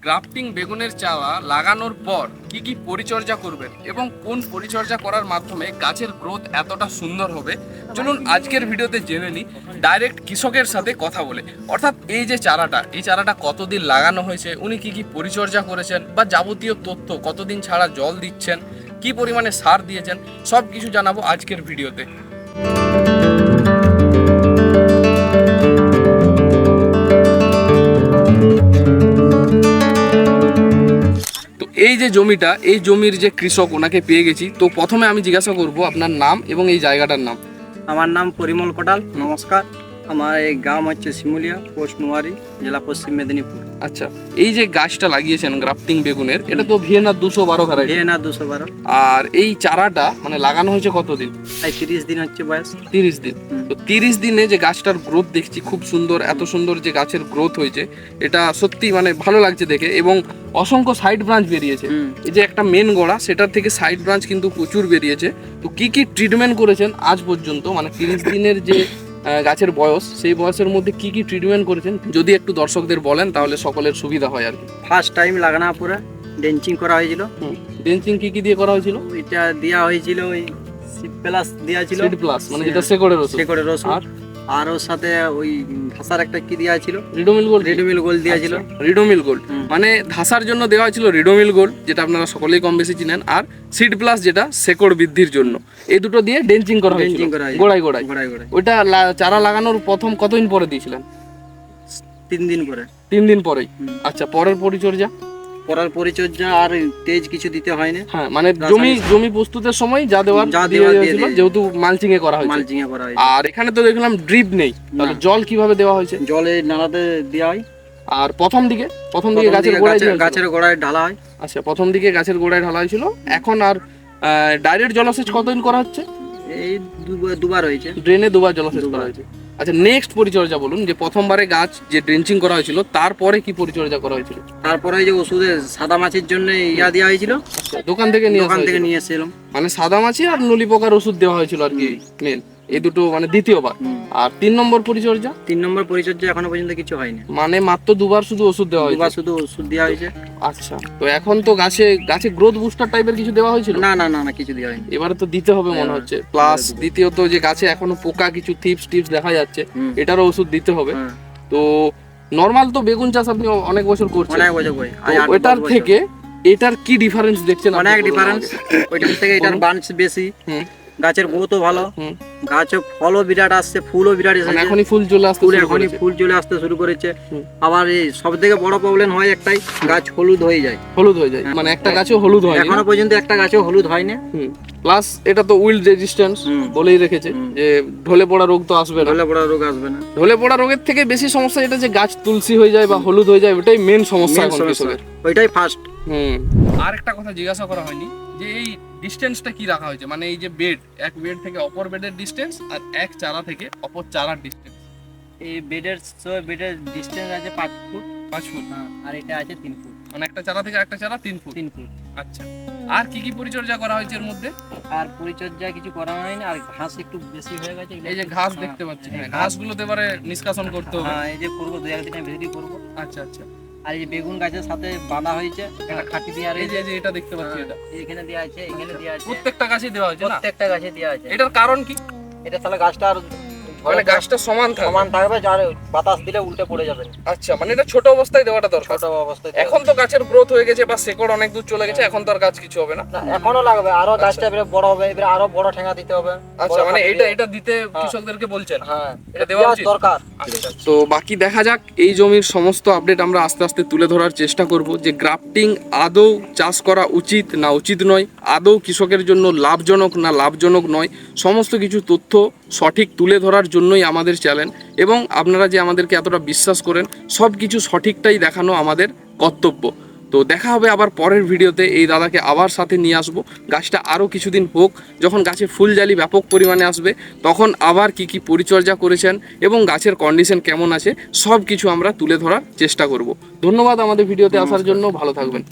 Grafting বেগুনের চারা লাগানোর পর কি কি পরিচর্যা করবেন এবং কোন পরিচর্যা করার মাধ্যমে গাছের গ্রোথ এতটা সুন্দর হবে, চলুন আজকের ভিডিওতে জেনে নিই ডাইরেক্ট কৃষকের সাথে কথা বলে। অর্থাৎ এই চারাটা কতদিন লাগানো হয়েছে, উনি কি কি পরিচর্যা করেছেন বা যাবতীয় তথ্য, কতদিন ছাড়া জল দিচ্ছেন, কি পরিমাণে সার দিয়েছেন, সব কিছু জানাবো আজকের ভিডিওতে। এই যে জমিটা, এই জমির যে কৃষক, ওনাকে পেয়ে গেছি। তো প্রথমে আমি জিজ্ঞাসা করব আপনার নাম এবং এই জায়গাটার নাম। আমার নাম পরিমল কোটাল। নমস্কার। আমার এই গ্রাম হচ্ছে শিমুলিয়া, পোস্ট নোয়ারি, জেলা পশ্চিম মেদিনীপুর। আচ্ছা, এই যে গাছটা লাগিয়েছেন গ্রাফটিং বেগুনের, এটা তো ভিয়েনার 212 ভ্যারাইটি। ভিয়েনার 212। আর এই চারাটা মানে লাগানো হয়েছে কতদিন? 30 দিন হচ্ছে বয়স। 30 দিন। তো 30 দিনে যে গাছটার গ্রোথ দেখছি, খুব সুন্দর, এত সুন্দর যে গাছের গ্রোথ হয়েছে, এটা সত্যি মানে ভালো লাগছে দেখে। এবং অসংখ্য সাইড ব্রাঞ্চ বেরিয়েছে। এই যে একটা মেন গোড়া, সেটার থেকে সাইড ব্রাঞ্চ কিন্তু প্রচুর বেরিয়েছে। তো কি কি ট্রিটমেন্ট করেছেন আজ পর্যন্ত, মানে 30 দিনের যে গাছের বয়স, সেই বয়সের মধ্যে কি কি ট্রিটমেন্ট করেছেন যদি একটু দর্শকদের বলেন, তাহলে সকলের সুবিধা হয় আর কি। ফার্স্ট টাইম লাগানোর পরে ডেঞ্চিং করা হয়েছিল। ডেঞ্চিং কি কি দিয়ে করা হয়েছিল? এটা দেওয়া হয়েছিল ওই সিড প্লাস দেওয়া ছিল। সিড প্লাস মানে যেটা শেকড়ের ওষুধ। শেকড়ের ওষুধ। আর ওর সাথে ওই ঘাসার একটা কি দেওয়া ছিল, রিডোমিল গোল্ড। রিডোমিল গোল্ড দেওয়া ছিল। রিডোমিল গোল্ড মানে ঘাসার জন্য দেওয়া হয়েছিল রিডোমিল গোল্ড, যেটা আপনারা সকলেই কম বেশি চিনেন। আর সিড প্লাস যেটা শেকড় বৃদ্ধির জন্য। এই দুটো দিয়ে ডেঞ্চিং করা হয়েছিল গোড়ায় গোড়ায়। ওইটা চারা লাগানোর প্রথম কতদিন পরে দিয়েছিলেন? 3 দিন পরে। 3 দিন পরেই। আচ্ছা, পরের পরিচর্যা? পরার পরিচর্যা আর তেজ কিছু দিতে হয় না। হ্যাঁ, মানে জমি প্রস্তুতের সময় যা দেওয়ার দিয়েছিল, যেহেতু মালচিং এ করা হয়েছে। আর এখানে তো দেখলাম ড্রিপ নেই, তাহলে জল কিভাবে দেওয়া হয়েছে? জলে নালাতে দেওয়া হয়। আর প্রথম দিকে গাছের গোড়ায় ঢালা হয়। আচ্ছা, প্রথম দিকে গাছের গোড়ায় ঢালা হয়েছিল। এখন আর ডাইরেক্ট জলসেচ কতদিন করা হচ্ছে? এই দুবার হয়েছে। ড্রেনে দুবার জলসেচ করা হয়েছে। আচ্ছা, নেক্সট পরিচর্যা বলুন। যে প্রথমবারে গাছ যে ড্রেঞ্চিং করা হয়েছিল, তারপরে কি পরিচর্যা করা হয়েছিল? তারপরে যে ওষুধের সাদা মাছির জন্য ইয়া দেওয়া হয়েছিল, দোকান থেকে নিয়ে এসেছিলাম। মানে সাদা মাছি আর নুলি পোকার ওষুধ দেওয়া হয়েছিল আর কি মেন। এই দুটো মানে দ্বিতীয়বার। আর 3 নম্বর পরিচর্যা? 3 নম্বর পরিচর্যা এখনো পর্যন্ত কিছু হয়নি। মানে মাত্র দুবার শুধু ওষুধ দেওয়া হয়েছে। দুবার শুধু ওষুধ দেওয়া হয়েছে। আচ্ছা, তো এখন তো গাছে গ্রোথ বুস্টার টাইপের কিছু দেওয়া হয়েছিল? না, কিছু দেওয়া হয়নি। এবারে তো দিতে হবে মনে হচ্ছে। প্লাস দ্বিতীয়ত যে গাছে এখনো পোকা কিছু টিপস দেখা যাচ্ছে, এটারও ওষুধ দিতে হবে। তো নরমাল তো বেগুন চাষ আপনি অনেক বছর করছেন, ওটার থেকে এটার কি ডিফারেন্স দেখছেন? অনেক ডিফারেন্স। ওইটার থেকে এটার বাঞ্চ বেশি, গাছের গ্রোথও ভালো, গাছে ফলও বিরাট আসছে, ফুলও বিরাট এসেছে। এখনই ফুল চলে আসতে শুরু করেছে। আবার এই সব থেকে বড় প্রবলেম হয় একটাই, গাছ হলুদ হয়ে যায়। মানে একটা গাছেও হলুদ হয় এখনো পর্যন্ত একটা গাছেও হলুদ হয় না। প্লাস এটা তো উইল্ড রেজিস্ট্যান্স বলেই রেখেছে যে ঢলে পড়া রোগ তো আসবে না। ঢলে পড়া রোগের থেকে বেশি সমস্যা এটা যে গাছ তুলসী হয়ে যায় বা হলুদ হয়ে যায়, ওটাই মেন সমস্যা এখন কৃষকের। ওইটাই ফার্স্ট। আর একটা কথা জিজ্ঞাসা করা হয়নি যে এই ডিসটেন্সটা কি রাখা হয়েছে, মানে এই যে এক বেড থেকে অপর বেডের ডিসটেন্স আর এক চারা থেকে অপর চারার ডিসটেন্স। এই বেডের ডিসটেন্স আছে 5 ফুট। 5 ফুট। আর এটা আছে 3 ফুট। মানে একটা চারা থেকে একটা চারা 3 ফুট। আচ্ছা, আর কি কি পরিচর্যা করা হয়েছে এর মধ্যে? আর পরিচর্যা কিছু করা হয়নি। আর ঘাস একটু বেশি হয়ে গেছে। এই যে ঘাস দেখতে পাচ্ছি, ঘাসগুলোতে এবারে নিষ্কাশন করতে হবে। এই যে করব, 2-1 দিনের ভিতরেই করব। আচ্ছা। আর এই যে বেগুন গাছের সাথে বাঁধা হয়েছে একটা খাঁটি দেওয়া রয়েছে। এই যে এটা দেখতে পাচ্ছি, এটা এখানে দেওয়া আছে, এখানে দেওয়া আছে। প্রত্যেকটা গাছে দেওয়া হয়েছে না? প্রত্যেকটা গাছে দেওয়া আছে। এটার কারণ কি? এটা তাহলে গাছটা আর মানে গাছটা সমান থাকবে, আর বাতাস দিলে উল্টে পড়ে যাবে। আচ্ছা, মানে এটা ছোট অবস্থায় দেওয়াটা দরকার। এখন তো গাছের গ্রোথ হয়ে গেছে বা শেকড় অনেক দূর চলে গেছে, এখন তো আর গাছ কিছু হবে না। এখনো লাগবে, আরো গাছটা এবারে বড় হবে, এবারে আরো বড় ঠেঙ্গা দিতে হবে। আচ্ছা, মানে এটা দিতে কৃষকদেরকে বলছেন? হ্যাঁ, এটা দেওয়া উচিত, দরকার। তো বাকি দেখা যাক। এই জমির সমস্ত আপডেট আমরা আস্তে আস্তে তুলে ধরার চেষ্টা করব, যে গ্রাফটিং আদৌ চাষ করা উচিত না উচিত নয়, আদৌ কৃষকের জন্য লাভজনক না লাভজনক নয়, সমস্ত কিছু তথ্য সঠিক তুলে ধরার জন্যই আমাদের চ্যানেল। এবং আপনারা যে আমাদেরকে এতটা বিশ্বাস করেন, সব কিছু সঠিকটাই দেখানো আমাদের কর্তব্য। তো দেখা হবে আবার পরের ভিডিওতে। এই দাদাকে আবার সাথে নিয়ে আসবো। গাছটা আরও কিছুদিন হোক, যখন গাছে ফুলজালি ব্যাপক পরিমাণে আসবে, তখন আবার কি কি পরিচর্যা করেছেন এবং গাছের কন্ডিশন কেমন আছে, সব কিছু আমরা তুলে ধরার চেষ্টা করব। ধন্যবাদ আমাদের ভিডিওতে আসার জন্য। ভালো থাকবেন।